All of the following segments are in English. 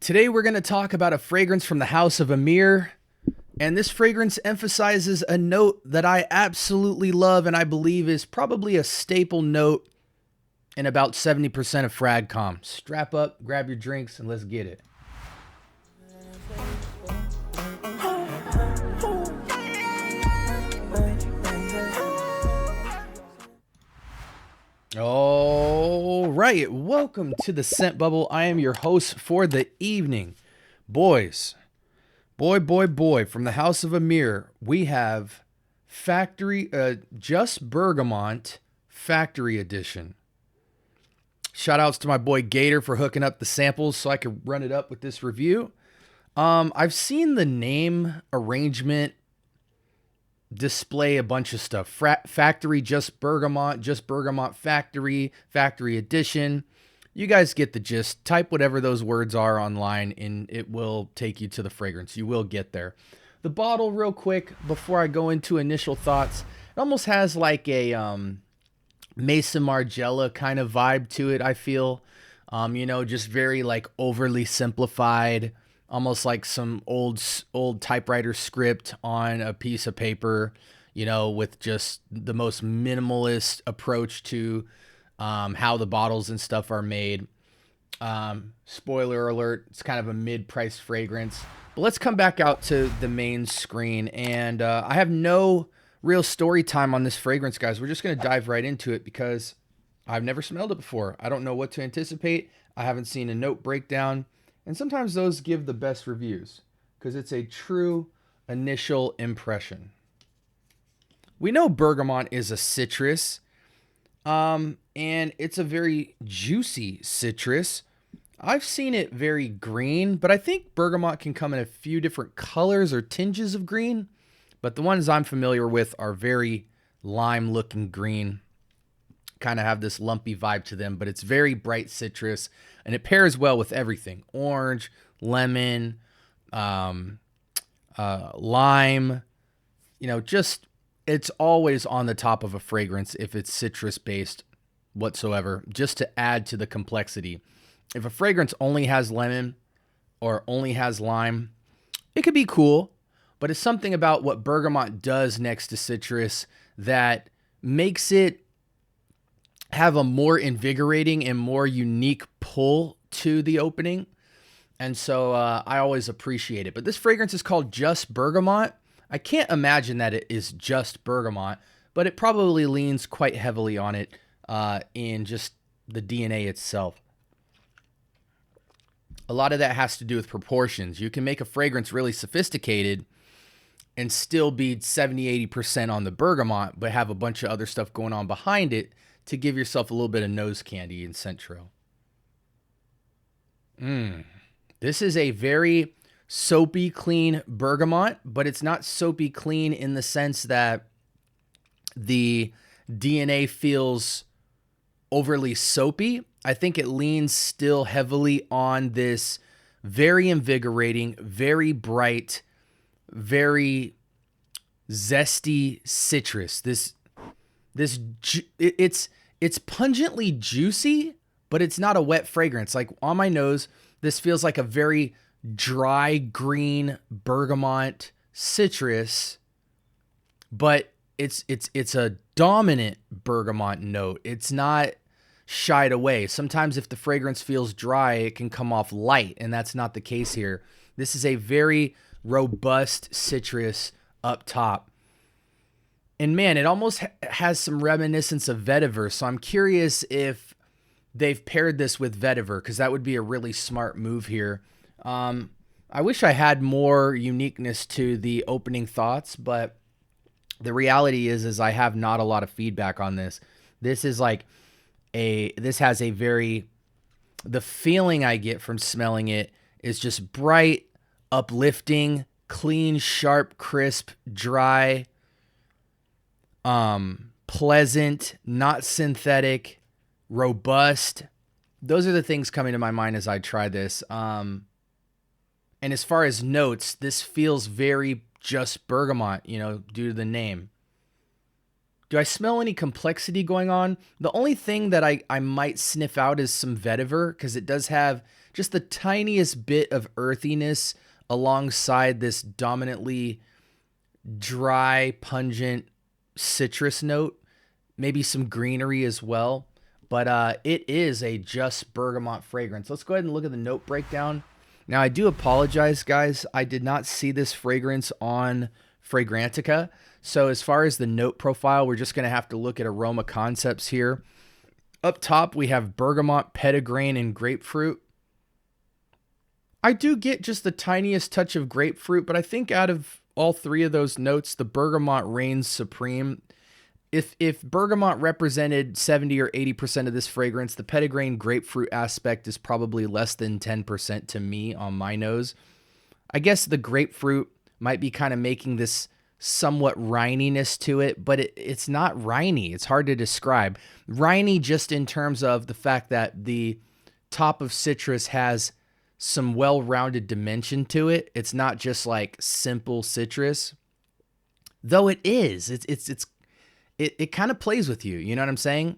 Today we're going to talk about a fragrance from the house of Emir, and this fragrance emphasizes a note that I absolutely love and I believe is probably a staple note in about 70% of FragCom. Strap up, grab your drinks, and let's get it. All right, welcome to the Scent Bubble. I am your host for the evening. Boys, boy, from the house of Emir, we have Just Bergamot Factory Edition. Shout outs to my boy Gator for hooking up the samples so I could run it up with this review. I've seen the name arrangement display a bunch of stuff. Factory, Just Bergamot Factory, Factory Edition. You guys get the gist. Type whatever those words are online and it will take you to the fragrance. You will get there. The bottle, real quick, before I go into initial thoughts, it almost has like a Mason Margiela kind of vibe to it, I feel. Just very like overly simplified, almost like some old typewriter script on a piece of paper, with just the most minimalist approach to how the bottles and stuff are made. Spoiler alert, it's kind of a mid-priced fragrance. But let's come back out to the main screen. And I have no real story time on this fragrance, guys. We're just going to dive right into it because I've never smelled it before. I don't know what to anticipate. I haven't seen a note breakdown. And sometimes those give the best reviews because it's a true initial impression. We know bergamot is a citrus, and it's a very juicy citrus. I've seen it very green, but I think bergamot can come in a few different colors or tinges of green. But the ones I'm familiar with are very lime-looking green. Kind of have this lumpy vibe to them, but it's very bright citrus, and it pairs well with everything. Orange, lemon, lime, it's always on the top of a fragrance if it's citrus-based whatsoever, just to add to the complexity. If a fragrance only has lemon or only has lime, it could be cool, but it's something about what bergamot does next to citrus that makes it have a more invigorating and more unique pull to the opening. And so I always appreciate it. But this fragrance is called Just Bergamot. I can't imagine that it is just bergamot, but it probably leans quite heavily on it in just the DNA itself. A lot of that has to do with proportions. You can make a fragrance really sophisticated and still be 70-80% on the bergamot, but have a bunch of other stuff going on behind it to give yourself a little bit of nose candy in Centro. This is a very soapy clean bergamot, but it's not soapy clean in the sense that the DNA feels overly soapy. I think it leans still heavily on this very invigorating, very bright, very zesty citrus. It's pungently juicy, but it's not a wet fragrance. Like on my nose, this feels like a very dry green bergamot citrus, but it's a dominant bergamot note. It's not shied away. Sometimes if the fragrance feels dry, it can come off light, and that's not the case here. This is a very robust citrus up top. And man, it almost has some reminiscence of vetiver. So I'm curious if they've paired this with vetiver, because that would be a really smart move here. I wish I had more uniqueness to the opening thoughts, but the reality is I have not a lot of feedback on this. This has a very, the feeling I get from smelling it is just bright, uplifting, clean, sharp, crisp, dry, pleasant, not synthetic, robust. Those are the things coming to my mind as I try this. And as far as notes, this feels very just bergamot, due to the name. Do I smell any complexity going on? The only thing that I might sniff out is some vetiver, because it does have just the tiniest bit of earthiness alongside this dominantly dry, pungent citrus note, maybe some greenery as well. But it is a just bergamot fragrance. Let's go ahead and look at the note breakdown. Now, I do apologize, guys. I did not see this fragrance on Fragrantica. So as far as the note profile, we're just going to have to look at Aroma Concepts here. Up top, we have bergamot, petitgrain, and grapefruit. I do get just the tiniest touch of grapefruit, but I think out of all three of those notes, the bergamot reigns supreme. If bergamot represented 70 or 80% of this fragrance, the petitgrain grapefruit aspect is probably less than 10% to me on my nose. I guess the grapefruit might be kind of making this somewhat rininess to it, but it's not riny. It's hard to describe. Riny just in terms of the fact that the top of citrus has some well-rounded dimension to it. It's not just like simple citrus, though it is. It kind of plays with you. You know what I'm saying?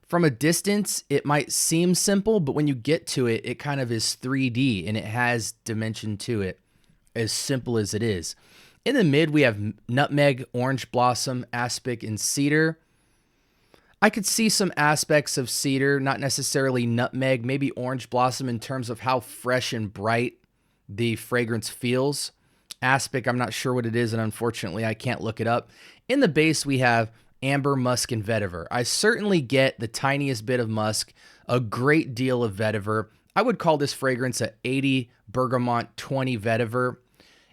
From a distance, it might seem simple, but when you get to it, it kind of is 3D and it has dimension to it, as simple as it is. In the mid, we have nutmeg, orange blossom, aspic, and cedar. I could see some aspects of cedar, not necessarily nutmeg, maybe orange blossom in terms of how fresh and bright the fragrance feels. Aspic, I'm not sure what it is, and unfortunately, I can't look it up. In the base, we have amber, musk, and vetiver. I certainly get the tiniest bit of musk, a great deal of vetiver. I would call this fragrance a 80 bergamot, 20 vetiver.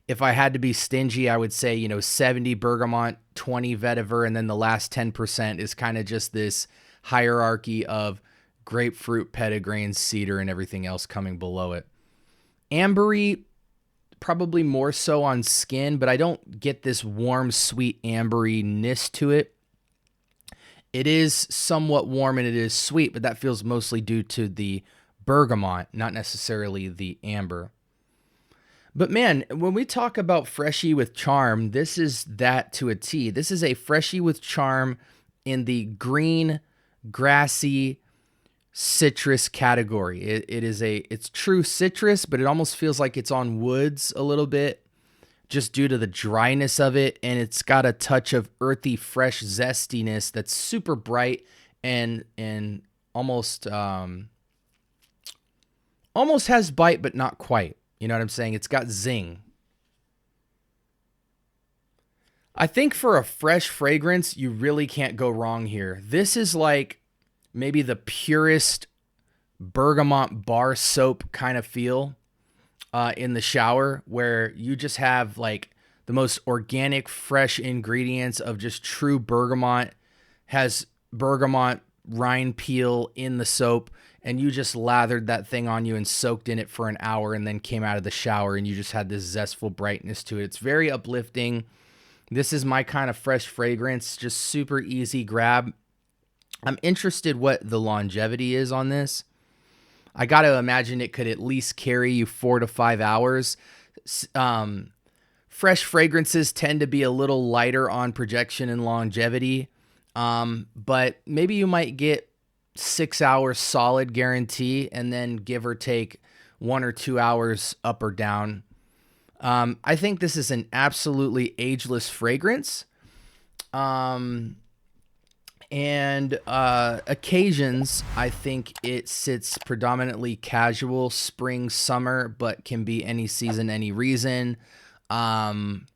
If I had to be stingy, I would say, 70 bergamot, 20 vetiver, and then the last 10% is kind of just this hierarchy of grapefruit, petitgrain, cedar, and everything else coming below it. Ambery, probably more so on skin, but I don't get this warm, sweet amberyness to it. It is somewhat warm and it is sweet, but that feels mostly due to the bergamot, not necessarily the amber. But man, when we talk about freshie with charm, this is that to a T. This is a freshie with charm in the green, grassy, citrus category. It's true citrus, but it almost feels like it's on woods a little bit just due to the dryness of it. And it's got a touch of earthy, fresh zestiness that's super bright and almost has bite, but not quite. You know what I'm saying? It's got zing. I think for a fresh fragrance, you really can't go wrong here. This is like maybe the purest bergamot bar soap kind of feel in the shower, where you just have like the most organic, fresh ingredients of just true bergamot, has bergamot rind peel in the soap, and you just lathered that thing on you and soaked in it for an hour and then came out of the shower and you just had this zestful brightness to it. It's very uplifting. This is my kind of fresh fragrance, just super easy grab. I'm interested what the longevity is on this. I got to imagine it could at least carry you 4 to 5 hours. Fresh fragrances tend to be a little lighter on projection and longevity, but maybe you might get 6 hours solid guarantee and then give or take 1 or 2 hours up or down. I think this is an absolutely ageless fragrance. And occasions, I think it sits predominantly casual, spring, summer, but can be any season, any reason. In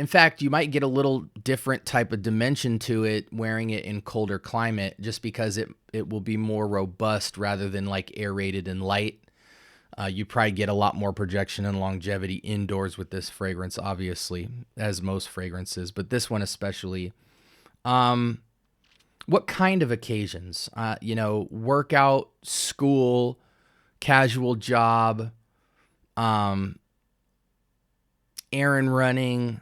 fact, you might get a little different type of dimension to it wearing it in colder climate, just because it will be more robust rather than like aerated and light. You probably get a lot more projection and longevity indoors with this fragrance, obviously, as most fragrances, but this one especially. What kind of occasions? Workout, school, casual job, errand running.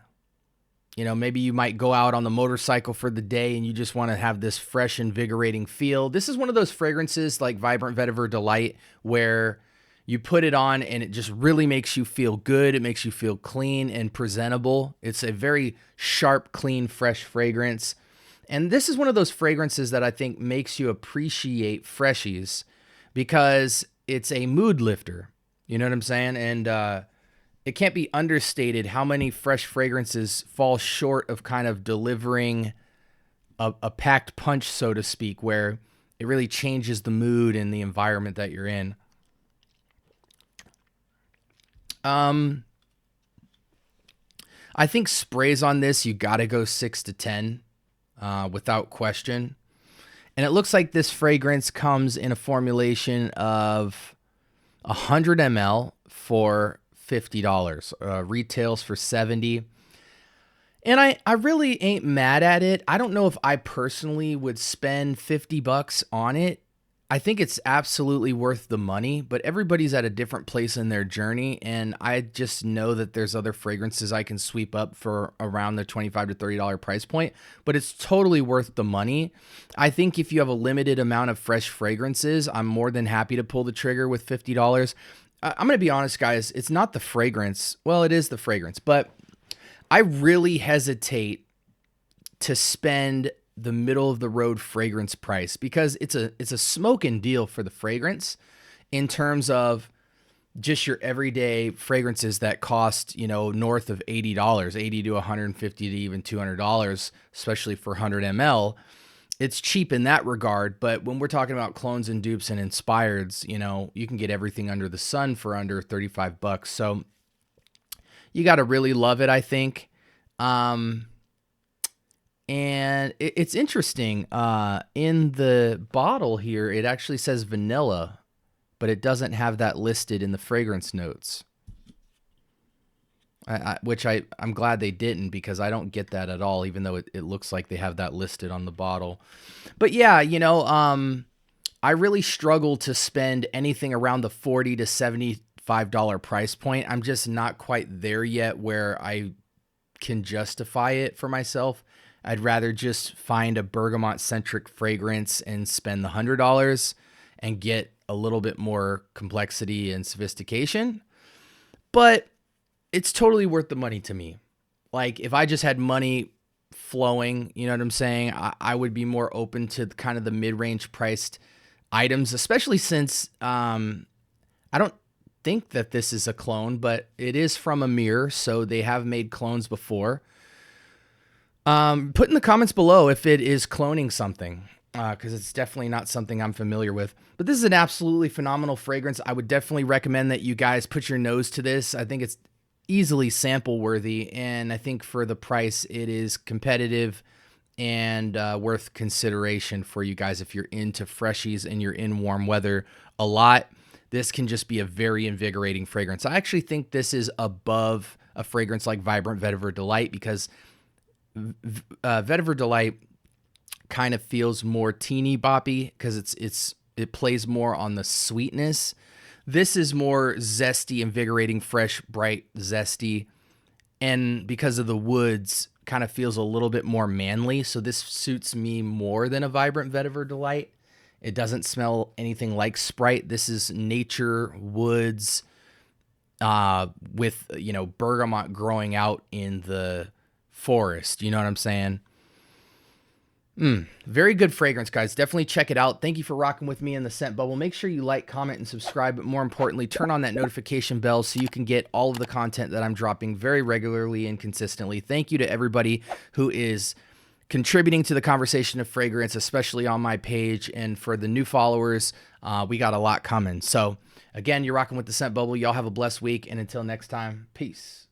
Maybe you might go out on the motorcycle for the day and you just want to have this fresh, invigorating feel. This is one of those fragrances like Vibrant Vetiver Delight where you put it on and it just really makes you feel good. It makes you feel clean and presentable. It's a very sharp, clean, fresh fragrance. And this is one of those fragrances that I think makes you appreciate freshies because it's a mood lifter. You know what I'm saying? And it can't be understated how many fresh fragrances fall short of kind of delivering a packed punch, so to speak, where it really changes the mood and the environment that you're in. I think sprays on this, you got to go 6 to 10 without question. And it looks like this fragrance comes in a formulation of 100 ml for $50. Retails for $70. And I really ain't mad at it. I don't know if I personally would spend $50 on it. I think it's absolutely worth the money, but everybody's at a different place in their journey. And I just know that there's other fragrances I can sweep up for around the $25 to $30 price point, but it's totally worth the money. I think if you have a limited amount of fresh fragrances, I'm more than happy to pull the trigger with $50. I'm going to be honest, guys. It's not the fragrance. Well, it is the fragrance, but I really hesitate to spend the middle of the road fragrance price because it's a smoking deal for the fragrance in terms of just your everyday fragrances that cost, north of $80, $80 to $150 to even $200, especially for 100 ml. It's cheap in that regard, but when we're talking about clones and dupes and inspireds, you can get everything under the sun for under $35. So you got to really love it, I think. And it's interesting. In the bottle here, it actually says vanilla, but it doesn't have that listed in the fragrance notes. Which I'm glad they didn't, because I don't get that at all, even though it looks like they have that listed on the bottle. But yeah, I really struggle to spend anything around the $40 to $75 price point. I'm just not quite there yet where I can justify it for myself. I'd rather just find a bergamot-centric fragrance and spend the $100 and get a little bit more complexity and sophistication. But it's totally worth the money to me. Like, if I just had money flowing, you know what I'm saying, I would be more open to kind of the mid-range priced items, especially since I don't think that this is a clone, but it is from Emir, so they have made clones before. Put in the comments below if it is cloning something, because it's definitely not something I'm familiar with. But this is an absolutely phenomenal fragrance. I would definitely recommend that you guys put your nose to this. I think it's easily sample worthy, and I think for the price, it is competitive and worth consideration for you guys if you're into freshies and you're in warm weather a lot. This can just be a very invigorating fragrance. I actually think this is above a fragrance like Vibrant Vetiver Delight, because Vetiver Delight kind of feels more teeny boppy because it plays more on the sweetness. This is more zesty, invigorating, fresh, bright, zesty, and because of the woods, kind of feels a little bit more manly. So this suits me more than a Vibrant Vetiver Delight. It doesn't smell anything like Sprite. This is nature, woods, with bergamot growing out in the forest. You know what I'm saying? Very good fragrance, guys. Definitely check it out. Thank you for rocking with me in the scent bubble. Make sure you like, comment, and subscribe, but more importantly, turn on that notification bell so you can get all of the content that I'm dropping very regularly and consistently. Thank you to everybody who is contributing to the conversation of fragrance, especially on my page. And for the new followers, we got a lot coming. So again, you're rocking with the scent bubble. Y'all have a blessed week. And until next time, peace.